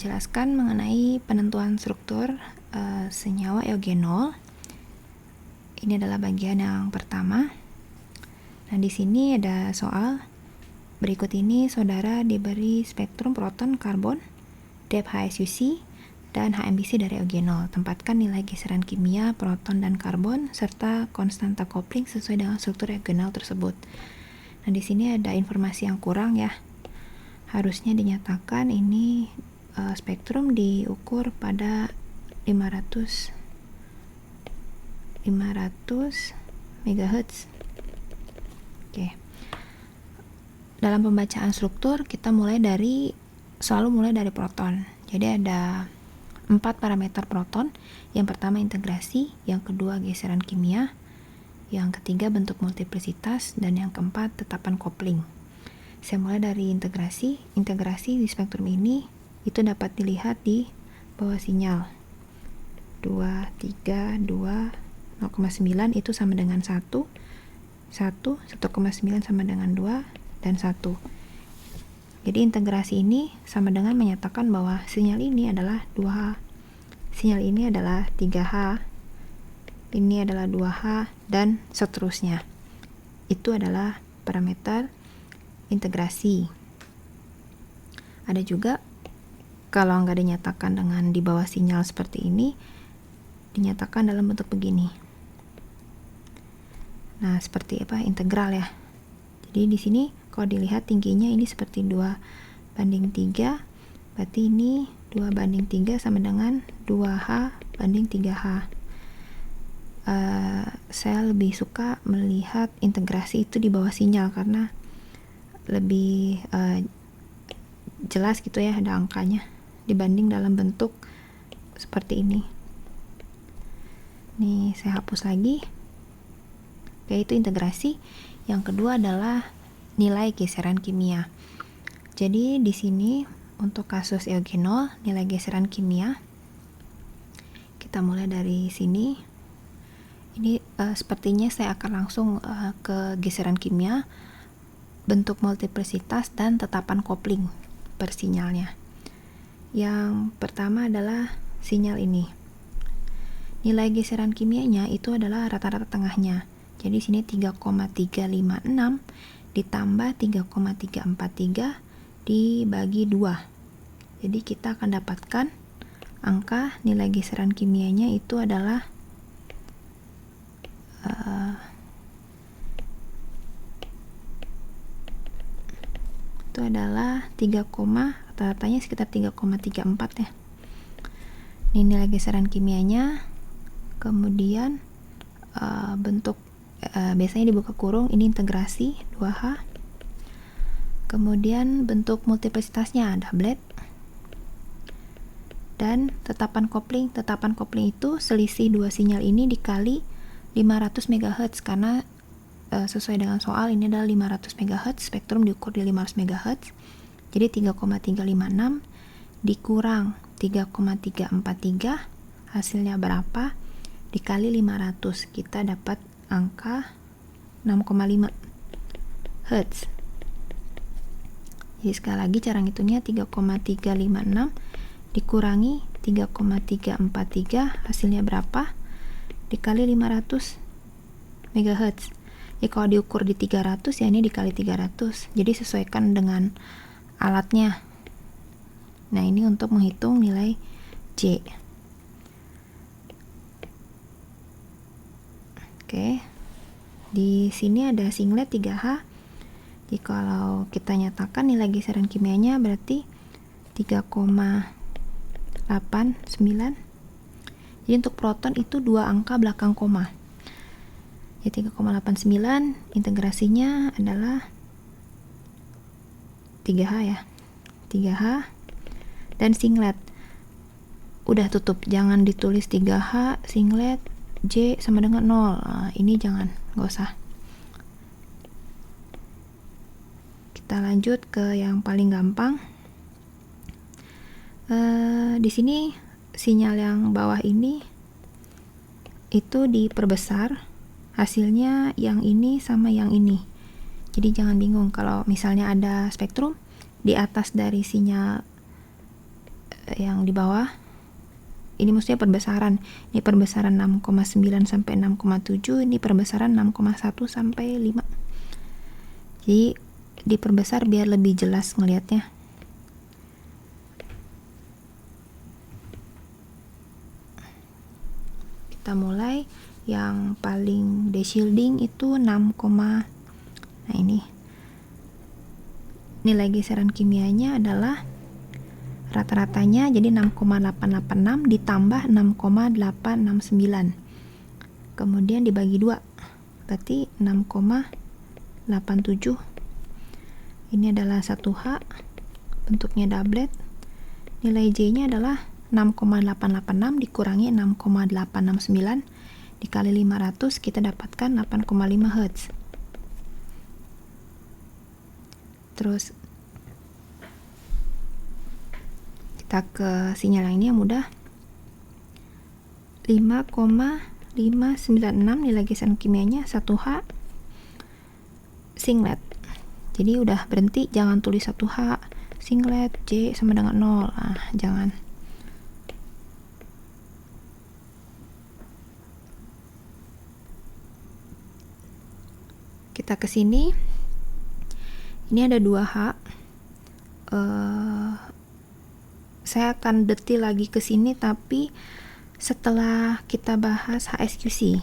jelaskan mengenai penentuan struktur senyawa eugenol. Ini adalah bagian yang pertama. Nah, di sini ada soal. Berikut ini saudara diberi spektrum proton, karbon, depth HSUC, dan HMBC dari eugenol. Tempatkan nilai geseran kimia proton dan karbon serta konstanta kopling sesuai dengan struktur eugenol tersebut. Nah, di sini ada informasi yang kurang ya. Harusnya dinyatakan ini spektrum diukur pada 500 MHz. Oke. Dalam pembacaan struktur kita selalu mulai dari proton. Jadi ada 4 parameter proton. Yang pertama integrasi, yang kedua geseran kimia, yang ketiga bentuk multiplisitas, dan yang keempat tetapan kopling. Saya mulai dari integrasi. Integrasi di spektrum ini itu dapat dilihat di bawah sinyal 2, 3, 2, 0,9 itu sama dengan 1, 1,9 sama dengan 2, dan 1. Jadi integrasi ini sama dengan menyatakan bahwa sinyal ini adalah 2H, sinyal ini adalah 3H, ini adalah 2H, dan seterusnya. Itu adalah parameter integrasi. Ada juga kalau nggak dinyatakan dengan di bawah sinyal seperti ini, dinyatakan dalam bentuk begini. Nah, seperti apa? Integral ya. Jadi di sini kalau dilihat tingginya ini seperti 2:3, berarti ini 2:3 sama dengan 2H banding 3H. Saya lebih suka melihat integrasi itu di bawah sinyal karena lebih jelas gitu ya, ada angkanya dibanding dalam bentuk seperti ini. Nih, saya hapus lagi. Yaitu integrasi. Yang kedua adalah nilai geseran kimia. Jadi di sini untuk kasus eugenol, nilai geseran kimia kita mulai dari sini. Ini sepertinya saya akan langsung ke geseran kimia, bentuk multiplisitas, dan tetapan kopling per sinyalnya. Yang pertama adalah sinyal ini. Nilai geseran kimianya itu adalah rata-rata tengahnya. Jadi sini 3,356 ditambah 3,343 dibagi 2. Jadi kita akan dapatkan angka nilai geseran kimianya itu adalah itu adalah 3, rata-ratanya sekitar 3,34 ya. Ini nilai geseran kimianya. Kemudian bentuk biasanya dibuka kurung, ini integrasi 2H. Kemudian bentuk multiplisitasnya doublet. Dan tetapan kopling. Tetapan kopling itu selisih dua sinyal ini dikali 500 MHz karena sesuai dengan soal ini adalah 500 MHz, spektrum diukur di 500 MHz. Jadi 3,356 dikurang 3,343 hasilnya berapa? Dikali 500 kita dapat angka 6,5 Hz. Jadi sekali lagi cara ngitungnya 3,356 dikurangi 3,343 hasilnya berapa? Dikali 500 MHz. Ya kalau diukur di 300 ya ini dikali 300. Jadi sesuaikan dengan alatnya. Nah, ini untuk menghitung nilai J. Oke. Di sini ada singlet 3H. Jadi kalau kita nyatakan nilai geseran kimianya berarti 3,89. Jadi untuk proton itu dua angka belakang koma. Jadi 3,89 integrasinya adalah 3H ya. 3H dan singlet. Udah tutup, jangan ditulis 3H singlet J sama dengan 0. Nah, ini jangan, nggak usah. Kita lanjut ke yang paling gampang. Di sini sinyal yang bawah ini itu diperbesar, hasilnya yang ini sama yang ini. Jadi jangan bingung kalau misalnya ada spektrum di atas dari sinyal yang di bawah ini maksudnya perbesaran. Ini perbesaran 6,9 sampai 6,7, ini perbesaran 6,1 sampai 5. Jadi diperbesar biar lebih jelas ngelihatnya. Kita mulai yang paling deshielding itu 6, nah ini nilai geseran kimianya adalah rata-ratanya jadi 6,886 ditambah 6,869, kemudian dibagi 2 berarti 6,87. Ini adalah 1H, bentuknya doublet. Nilai J nya adalah 6,886 dikurangi 6,869 dikali 500, kita dapatkan 8,5 Hz. Terus kita ke sinyal yang ini yang mudah. 5,596 nilai geseran kimianya 1H, singlet. Jadi udah berhenti, jangan tulis 1H singlet J sama dengan 0. Jangan. Kita ke sini. Ini ada 2H. Saya akan detil lagi ke sini tapi setelah kita bahas HSQC.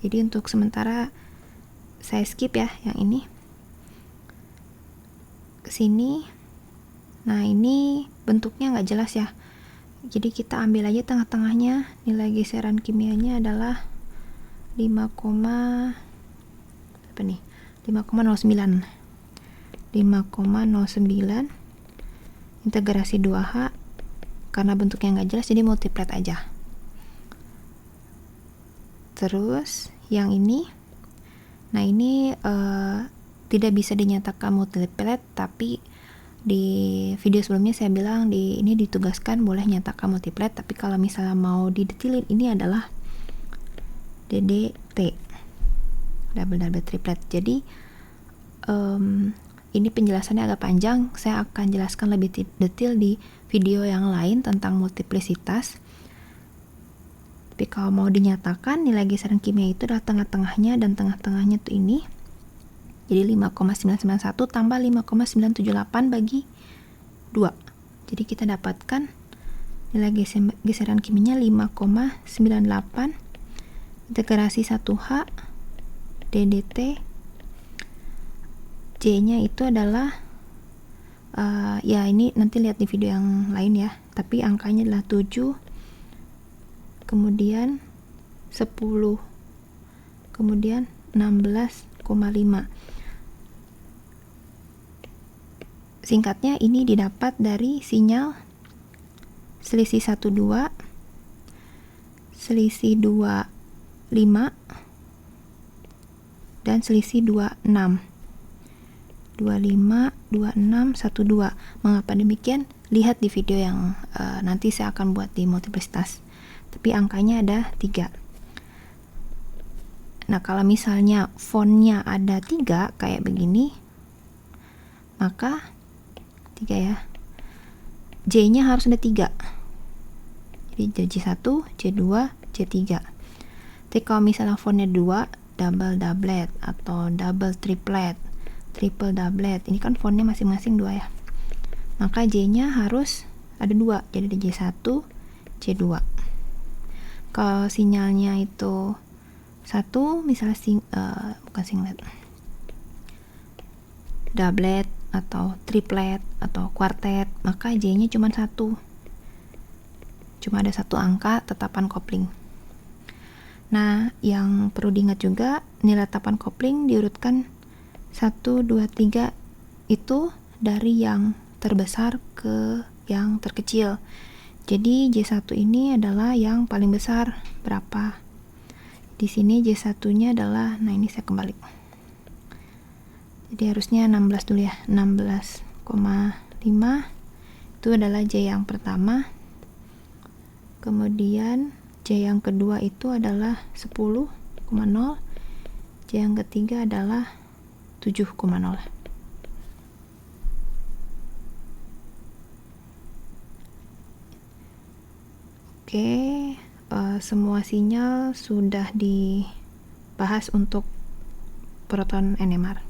Jadi untuk sementara saya skip ya yang ini. Ke sini. Nah, ini bentuknya nggak jelas ya. Jadi kita ambil aja tengah-tengahnya. Nilai geseran kimianya adalah 5,09. Integrasi 2H, karena bentuknya nggak jelas jadi multiplet aja. Terus yang ini, nah ini tidak bisa dinyatakan multiplet, tapi di video sebelumnya saya bilang ini ditugaskan boleh nyatakan multiplet, tapi kalau misalnya mau didetilin ini adalah DDT, double triplet. Jadi ini penjelasannya agak panjang, saya akan jelaskan lebih detail di video yang lain tentang multiplisitas. Tapi kalau mau dinyatakan nilai geseran kimia itu adalah tengah-tengahnya, dan tengah-tengahnya tuh ini. Jadi 5,991 tambah 5,978 bagi 2. Jadi kita dapatkan nilai geseran kimianya 5,98 integrasi 1H DDT. J-nya itu adalah ya ini nanti lihat di video yang lain ya, tapi angkanya adalah 7, kemudian 10, kemudian 16,5. Singkatnya ini didapat dari sinyal selisih 12, selisih 25, dan selisih 26. 25, 26, 12. Mengapa demikian? Lihat di video yang nanti saya akan buat di multiplisitas. Tapi angkanya ada 3. Nah, kalau misalnya fontnya ada 3 kayak begini, maka 3 ya. J-nya harus ada 3. Jadi J1, J2, J3. Tapi kalau misalnya fontnya 2, double doublet atau double triplet, triple doublet, ini kan fontnya masing-masing 2 ya, maka J-nya harus ada 2, jadi ada J1, J2. Kalau sinyalnya itu 1, misalnya bukan singlet, doublet atau triplet atau quartet, maka J-nya cuma 1, cuma ada 1 angka tetapan kopling. Nah, yang perlu diingat juga, nilai tetapan kopling diurutkan 1, 2, 3 itu dari yang terbesar ke yang terkecil. Jadi J1 ini adalah yang paling besar. Berapa? Di sini J1-nya adalah, nah ini saya kembali. Jadi harusnya 16 dulu ya. 16,5 itu adalah J yang pertama. Kemudian J yang kedua itu adalah 10,0. J yang ketiga adalah 7,0. Oke, semua sinyal sudah dibahas untuk proton NMR.